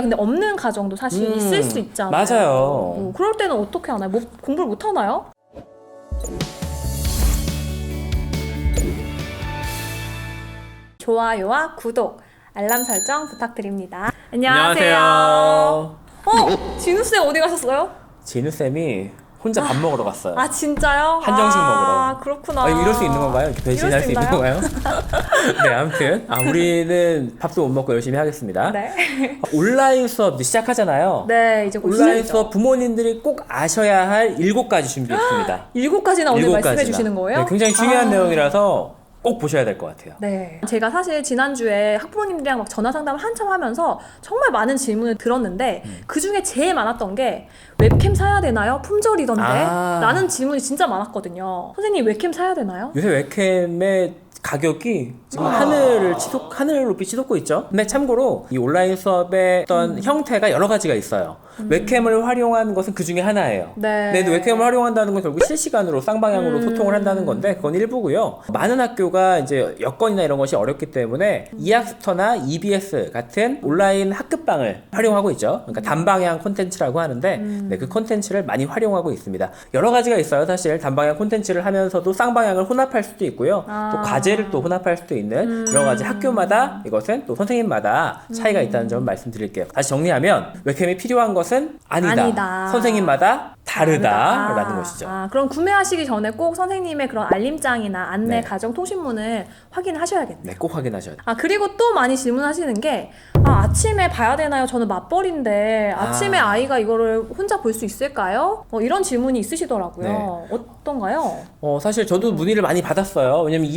근데 없는 가정도 사실 있을 수 있잖아요. 맞아요. 그럴 때는 어떻게 하나요? 공부를 못 하나요? 좋아요와 구독, 알람 설정 부탁드립니다. 안녕하세요. 진우쌤 어디 가셨어요? 진우쌤이 혼자 밥 먹으러 갔어요. 아 진짜요? 한정식 먹으러. 그렇구나. 이럴 수 있는 건가요? 이렇게 배신할 수 있는 건가요? 네, 아무튼 우리는 밥도 못 먹고 열심히 하겠습니다. 네. 온라인 수업 이제 시작하잖아요. 네, 이제 곧 온라인 시작이죠. 수업 부모님들이 꼭 아셔야 할 7가지 준비했습니다. 7가지나 오늘 7가지나. 말씀해 주시는 거예요? 네, 굉장히 중요한 내용이라서 꼭 보셔야 될 것 같아요. 네. 제가 사실 지난주에 학부모님들이랑 막 전화 상담을 한참 하면서 정말 많은 질문을 들었는데 그 중에 제일 많았던 게 웹캠 사야 되나요? 품절이던데? 라는 질문이 진짜 많았거든요. 선생님 웹캠 사야 되나요? 요새 웹캠의 가격이 지금 하늘 높이 치솟고 있죠. 근데 참고로 이 온라인 수업의 어떤 형태가 여러 가지가 있어요. 웹캠을 활용한 것은 그 중에 하나예요. 네. 근데 웹캠을 활용한다는 건 결국 실시간으로 쌍방향으로 소통을 한다는 건데 그건 일부고요. 많은 학교가 이제 여건이나 이런 것이 어렵기 때문에 이학스터나 EBS 같은 온라인 학급방을 활용하고 있죠. 그러니까 단방향 콘텐츠라고 하는데 네, 그 콘텐츠를 많이 활용하고 있습니다. 여러 가지가 있어요. 사실 단방향 콘텐츠를 하면서도 쌍방향을 혼합할 수도 있고요. 또 과제를 또 혼합할 수도 있는 여러 가지 학교마다 이것은 또 선생님마다 차이가 있다는 점을 말씀드릴게요. 다시 정리하면 웹캠이 필요한 것은 아니다. 선생님마다 다르다라는 것이죠. 그럼 구매하시기 전에 꼭 선생님의 그런 알림장이나 안내 네. 가정 통신문을 확인하셔야겠네요. 네, 꼭 확인하셔야 돼요. 그리고 또 많이 질문하시는 게 아침에 봐야 되나요? 저는 맞벌인데 아침에 아이가 이거를 혼자 볼 수 있을까요? 이런 질문이 있으시더라고요. 네. 어떤가요? 사실 저도 문의를 많이 받았어요. 왜냐면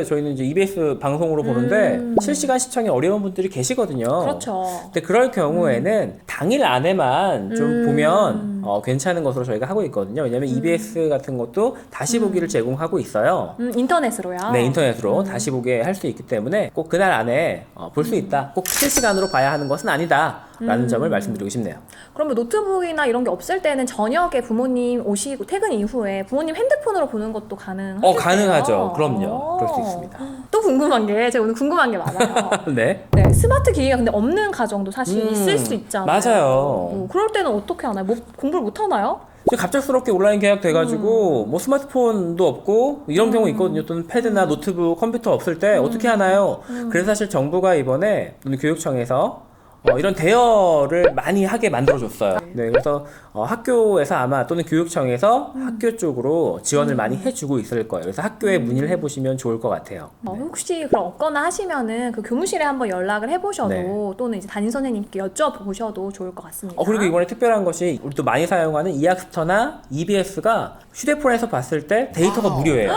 저희는 이제 EBS 방송으로 보는데 실시간 시청이 어려운 분들이 계시거든요. 그렇죠. 근데 그럴 경우에는 당일 안에만 좀 보면 괜찮은 것으로 저희가 하고 있거든요. 왜냐면 EBS 같은 것도 다시 보기를 제공하고 있어요. 인터넷으로요? 네, 인터넷으로 다시 보게 할 수 있기 때문에 꼭 그날 안에 볼 수 있다. 꼭 실시간으로 봐야 하는 것은 아니다. 라는 점을 말씀드리고 싶네요. 그러면 노트북이나 이런 게 없을 때는 저녁에 부모님 오시고 퇴근 이후에 부모님 핸드폰으로 보는 것도 가능하죠? 가능하죠. 그럼요. 그럴 수 있습니다. 또 궁금한 게, 제가 오늘 궁금한 게 많아요. 네. 네, 스마트 기기가 근데 없는 가정도 사실 있을 수 있잖아요. 맞아요. 그럴 때는 어떻게 하나요? 공부를 못 하나요? 갑작스럽게 온라인 계약 돼가지고 뭐 스마트폰도 없고 이런 경우 있거든요. 또는 패드나 노트북, 컴퓨터 없을 때 어떻게 하나요? 그래서 사실 정부가 이번에 또는 교육청에서 이런 대여를 많이 하게 만들어줬어요. 네, 그래서 학교에서 아마 또는 교육청에서 학교 쪽으로 지원을 많이 해주고 있을 거예요. 그래서 학교에 문의를 해보시면 좋을 것 같아요. 혹시 그럼 없거나 하시면은 그 교무실에 한번 연락을 해보셔도 네. 또는 이제 담임 선생님께 여쭤보셔도 좋을 것 같습니다. 그리고 이번에 특별한 것이 우리 또 많이 사용하는 이학스터나 EBS가 휴대폰에서 봤을 때 데이터가 무료예요.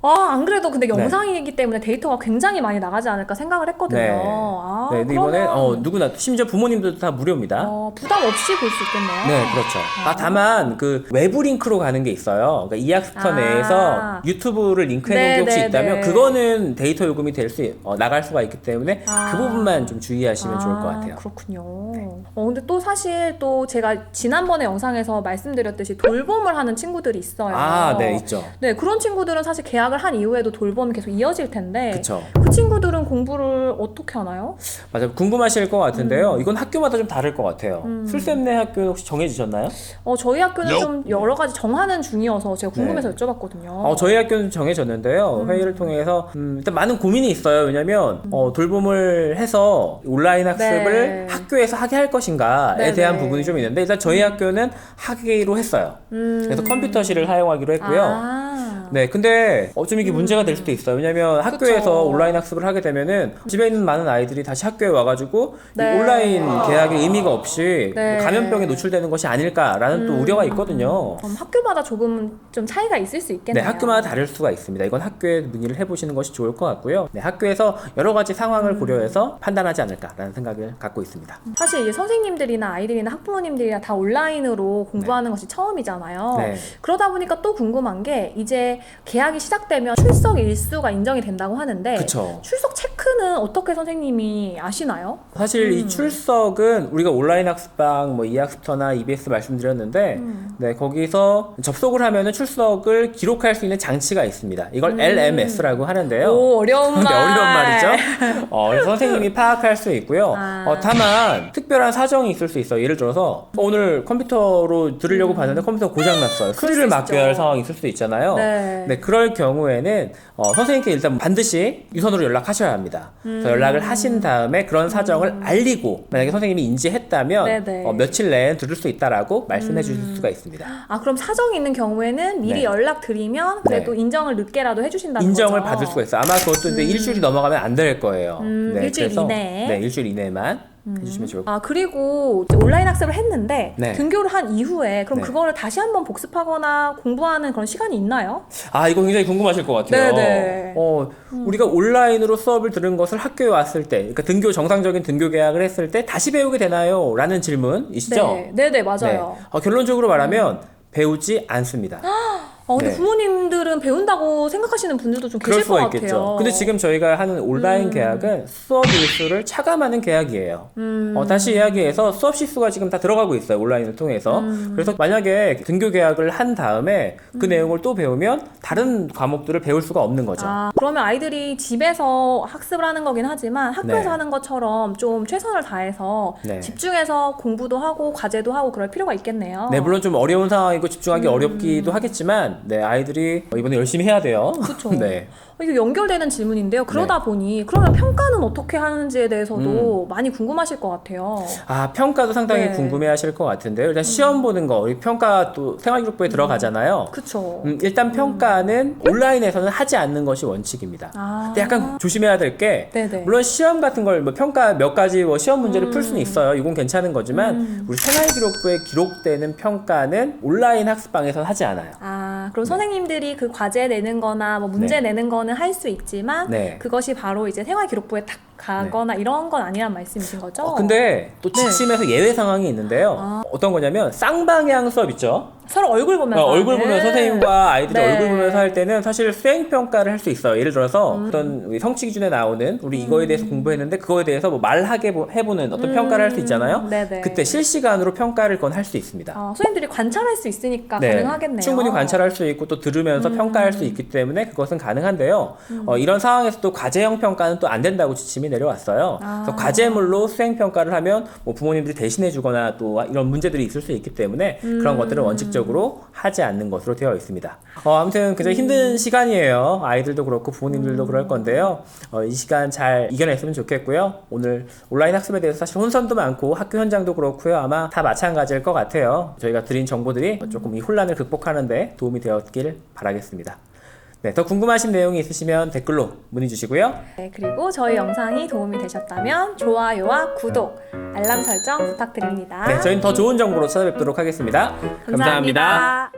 안 그래도 근데 영상이기 때문에 데이터가 굉장히 많이 나가지 않을까 생각을 했거든요. 네. 네, 근데 이번에 누구나 심지어 부모님들도 다 무료입니다. 부담 없이 볼 수 있겠네요. 네, 그렇죠. 다만 그 외부 링크로 가는 게 있어요. 그러니까 이학스터 내에서 유튜브를 링크해 놓은 게 혹시 있다면 그거는 데이터 요금이 나갈 수가 있기 때문에 그 부분만 좀 주의하시면 좋을 것 같아요. 그렇군요. 근데 또 사실 또 제가 지난번에 영상에서 말씀드렸듯이 돌봄을 하는 친구들이 있어요. 네, 있죠. 네, 그런 친구들은 사실 계약을 한 이후에도 돌봄이 계속 이어질 텐데 그쵸. 그 친구들은 공부를 어떻게 하나요? 맞아요. 궁금하실 것 같은데요. 이건 학교마다 좀 다를 것 같아요. 술쌤네 학교는 혹시 정해지셨나요? 저희 학교는 좀 여러 가지 정하는 중이어서 제가 궁금해서 여쭤봤거든요. 저희 학교는 정해졌는데요. 회의를 통해서 일단 많은 고민이 있어요. 왜냐면 돌봄을 해서 온라인 학습을 학교에서 하게 할 것인가에 대한 부분이 좀 있는데 일단 저희 학교는 하기로 했어요. 그래서 컴퓨터실을 사용하기로 했고요. 네, 근데 좀 이게 문제가 될 수도 있어요. 왜냐면 학교에서 온라인 학습을 하게 되면은 집에 있는 많은 아이들이 다시 학교에 와가지고 이 온라인 계약의 의미가 없이 뭐 감염병에 노출되는 것이 아닐까라는 또 우려가 있거든요. 그럼 학교마다 조금 좀 차이가 있을 수 있겠네요. 네, 학교마다 다를 수가 있습니다. 이건 학교에 문의를 해보시는 것이 좋을 것 같고요. 네, 학교에서 여러 가지 상황을 고려해서 판단하지 않을까라는 생각을 갖고 있습니다. 사실 이제 선생님들이나 아이들이나 학부모님들이나 다 온라인으로 공부하는 것이 처음이잖아요. 네. 그러다 보니까 또 궁금한 게 이제 계약이 시작되면 출석 일수가 인정이 된다고 하는데 그쵸. 출석 체크 학크는 어떻게 선생님이 아시나요? 사실 이 출석은 우리가 온라인 학습방, 뭐 e학습터나 EBS 말씀드렸는데, 네, 거기서 접속을 하면은 출석을 기록할 수 있는 장치가 있습니다. 이걸 LMS라고 하는데요. 오, 어려운 말. 네, 어려운 말이죠. 그래서 선생님이 파악할 수 있고요. 다만 특별한 사정이 있을 수 있어요. 예를 들어서 오늘 컴퓨터로 들으려고 봤는데 컴퓨터 고장 났어요. 수리를 맡겨야 할 상황이 있을 수도 있잖아요. 네, 그럴 경우에는 선생님께 일단 반드시 유선으로 연락하셔야 합니다. 그래서 연락을 하신 다음에 그런 사정을 알리고 만약에 선생님이 인지했다면 며칠 내에 들을 수 있다라고 말씀해 주실 수가 있습니다. 아, 그럼 사정이 있는 경우에는 미리 네. 연락드리면 그래도 네. 인정을 늦게라도 해주신다는 인정을 거죠? 받을 수가 있어요. 아마 그것도 근데 일주일이 넘어가면 안 될 거예요. 일주일 그래서 이내에? 네, 일주일 이내만 해주시면 좋을 것 같아요. 아, 그리고 이제 온라인 학습을 했는데 네. 등교를 한 이후에 그럼 네. 그거를 다시 한번 복습하거나 공부하는 그런 시간이 있나요? 이거 굉장히 궁금하실 것 같아요. 네네. 우리가 온라인으로 수업을 들은 것을 학교에 왔을 때, 그러니까 정상적인 등교 계약을 했을 때 다시 배우게 되나요? 라는 질문이시죠? 네네, 맞아요. 네. 결론적으로 말하면 배우지 않습니다. 근데 네. 부모님들은 배운다고 생각하시는 분들도 좀 그럴 계실 것 수가 같아요. 있겠죠. 근데 지금 저희가 하는 온라인 계약은 수업 일수를 차감하는 계약이에요. 다시 이야기해서 수업 시수가 지금 다 들어가고 있어요. 온라인을 통해서. 그래서 만약에 등교 계약을 한 다음에 그 내용을 또 배우면 다른 과목들을 배울 수가 없는 거죠. 그러면 아이들이 집에서 학습을 하는 거긴 하지만 학교에서 네. 하는 것처럼 좀 최선을 다해서 네. 집중해서 공부도 하고 과제도 하고 그럴 필요가 있겠네요. 네, 물론 좀 어려운 상황이고 집중하기 어렵기도 하겠지만, 네, 아이들이 이번에 열심히 해야 돼요. 그렇죠. 네. 이게 연결되는 질문인데요. 그러다 보니 그러면 평가는 어떻게 하는지에 대해서도 많이 궁금하실 것 같아요. 평가도 상당히 네. 궁금해하실 것 같은데요. 일단 시험 보는 거, 우리 평가 또 생활기록부에 들어가잖아요. 그렇죠. 일단 평가는 온라인에서는 하지 않는 것이 원칙입니다. 근데 약간 조심해야 될 게, 네네. 물론 시험 같은 걸 평가 몇 가지 시험 문제를 풀 수는 있어요. 이건 괜찮은 거지만 우리 생활기록부에 기록되는 평가는 온라인 학습방에서는 하지 않아요. 그럼 선생님들이 그 과제 내는 거나 뭐 문제 네. 내는 거는 할 수 있지만 네. 그것이 바로 이제 생활기록부에 딱 가거나 이런 건 아니란 말씀이신 거죠? 근데 또 지침에서 예외 상황이 있는데요. 어떤 거냐면 쌍방향 수업 있죠. 서로 얼굴 보면서 얼굴 보면 선생님과 아이들이 네. 얼굴 보면서 할 때는 사실 수행평가를 할 수 있어요. 예를 들어서 어떤 우리 성취 기준에 나오는 우리 이거에 대해서 공부했는데 그거에 대해서 뭐 말하게 해보는 어떤 평가를 할 수 있잖아요. 네네. 그때 실시간으로 평가를 그건 할 수 있습니다. 선생님들이 관찰할 수 있으니까 네, 가능하겠네요. 충분히 관찰할 수 있고 또 들으면서 평가할 수 있기 때문에 그것은 가능한데요. 이런 상황에서 또 과제형 평가는 또 안 된다고 지침이 내려왔어요. 그래서 과제물로 수행평가를 하면 뭐 부모님들이 대신해 주거나 또 이런 문제들이 있을 수 있기 때문에 그런 것들은 원칙적으로 하지 않는 것으로 되어 있습니다. 아무튼 굉장히 힘든 시간이에요. 아이들도 그렇고 부모님들도 그럴 건데요. 이 시간 잘 이겨냈으면 좋겠고요. 오늘 온라인 학습에 대해서 사실 혼선도 많고 학교 현장도 그렇고요. 아마 다 마찬가지일 것 같아요. 저희가 드린 정보들이 조금 이 혼란을 극복하는 데 도움이 되었길 바라겠습니다. 네, 더 궁금하신 내용이 있으시면 댓글로 문의 주시고요. 네, 그리고 저희 영상이 도움이 되셨다면 좋아요와 구독, 알람 설정 부탁드립니다. 네, 저희는 더 좋은 정보로 찾아뵙도록 하겠습니다. 감사합니다.